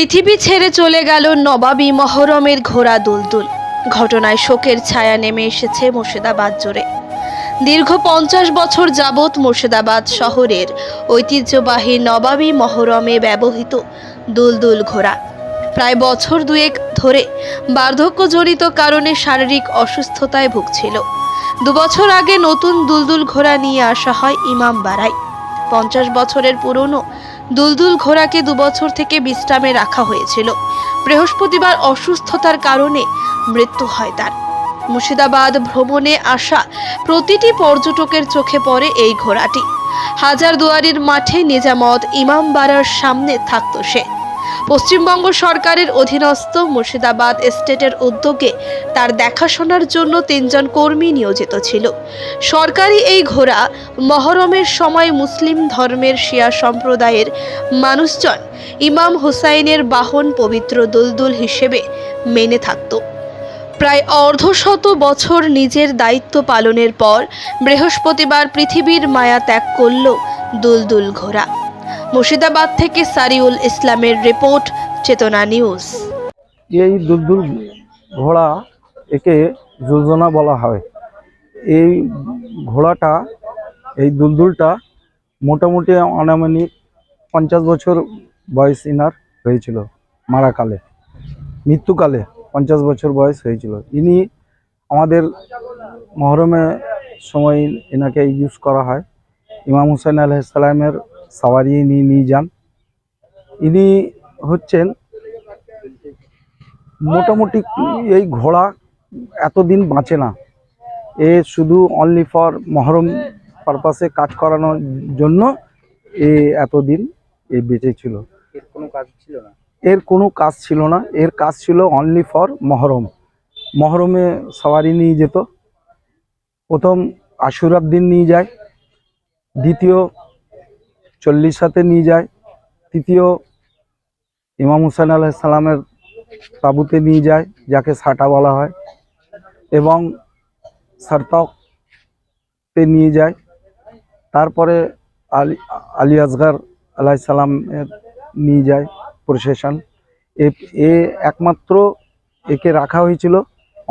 পৃথিবী ছেড়ে চলে গেল নবাবী মহরমের ঘোড়া দুলদুল। ঘটনায় শোকের ছায়া নেমে এসেছে মুর্শিদাবাদ জুড়ে। দীর্ঘ 50 বছর যাবৎ মুর্শিদাবাদ শহরের ঐতিহ্যবাহী নবাবী মহরমে ব্যবহৃত দুলদুল ঘোড়া প্রায় বছর দুয়েক ধরে বার্ধক্যজনিত কারণে শারীরিক অসুস্থতায় ভুগছিল। 2 বছর আগে নতুন দুলদুল ঘোড়া নিয়ে আসা হয় ইমামবাড়ায়। 50 বছরের পুরনো দুলদুল ঘোড়াকে 2 বছর থেকে বিশ্রামে রাখা হয়েছিল। বৃহস্পতিবার অসুস্থতার কারণে মৃত্যু হয় তার। মুর্শিদাবাদ ভ্রমণে আসা প্রতিটি পর্যটকের চোখে পড়ে এই ঘোড়াটি। হাজারদুয়ারির মাঠে নিজামত ইমামবাড়ার সামনে থাকত সে। পশ্চিমবঙ্গ সরকারের অধীনস্থ মুর্শিদাবাদ স্টেটের উদ্যোগে তার দেখাশোনার জন্য 3 জন কর্মী নিয়োজিত ছিল। সরকারি এই ঘোড়া মহরমের সময় মুসলিম ধর্মের শিয়া সম্প্রদায়ের মানুষজন ইমাম হুসাইনের বাহন পবিত্র দুলদুল হিসেবে মেনে থাকত। প্রায় অর্ধশত বছর নিজের দায়িত্ব পালনের পর বৃহস্পতিবার পৃথিবীর মায়া ত্যাগ করল দুলদুল ঘোড়া। মুর্শিদাবাদ থেকে সারিউল ইসলামের রিপোর্ট, চেতনা নিউজ। এই দুলদুল ঘোড়া একে যোজনা বলা হয়। এই ঘোড়াটা, এই দুলদুলটা মোটামুটি আনুমানিক 50 বছর বয়স ইনার হয়েছিল। মারাকালে, মৃত্যুকালে 50 বছর বয়স হয়েছিল। ইনি আমাদের মহরমে সময় এনাকে ইউজ করা হয়। ইমাম হুসাইন আলাইহিস সালামের সাওয়ারি ইনি নিয়ে যান। ইনি হচ্ছেন মোটামুটি, এই ঘোড়া এতদিন বাঁচে না। এ শুধু অনলি ফর মহরম পারপাসে কাজ করানোর জন্য এ এতদিন বেঁচে ছিল। এর কোনো কাজ ছিল না। এর কাজ ছিল অনলি ফর মহরম। মহরমে সওয়ারি নিয়ে যেত। প্রথম আশুরার দিন নিয়ে যায়, দ্বিতীয় 40 নিয়ে যায়, তৃতীয় ইমাম হুসাইন আলাইহিস সালামের তাবুতে নিয়ে যায়, যাকে সাটা বলা হয়, এবং সারতকতে নিয়ে যায়। তারপরে আলী আসগর আলাইহিস সালামের নিয়ে যায় প্রসেশন। এ একমাত্র একে রাখা হয়েছিল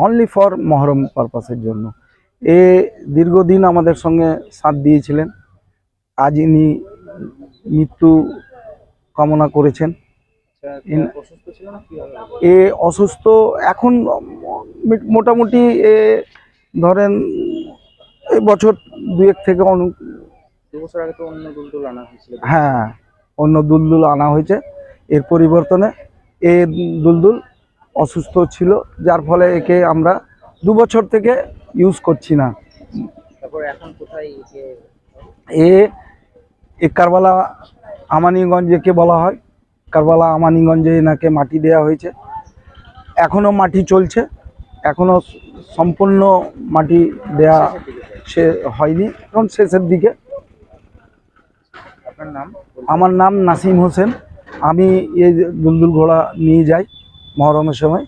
অনলি ফর মহরম পারপাসের জন্য। এ দীর্ঘদিন আমাদের সঙ্গে সাথ দিয়েছিলেন। আজ ইনি মৃত্যু কামনা করেছেন। এ অসুস্থ এখন মোটামুটি ধরেন এই বছর 2 থেকে 2 বছর আগে তো অন্য দুলদুল আনা হয়েছিল। হ্যাঁ, অন্য দুলদুল আনা হয়েছে। এর পরিবর্তনে এ দুলদুল অসুস্থ ছিল, যার ফলে একে আমরা 2 বছর থেকে ইউজ করছি না। তারপর এখন কোথায় এ কারবালা আমানিগঞ্জকে বলা হয়। কারবালা আমানিগঞ্জে এনাকে মাটি দেওয়া হয়েছে। এখনো মাটি চলছে, এখনো সম্পূর্ণ মাটি দেয়া সে হয়নি, এখন শেষের দিকে। আপনার নাম? আমার নাম নাসিম হোসেন। আমি এই দুলদুল ঘোড়া নিয়ে যাই মহরমের সময়।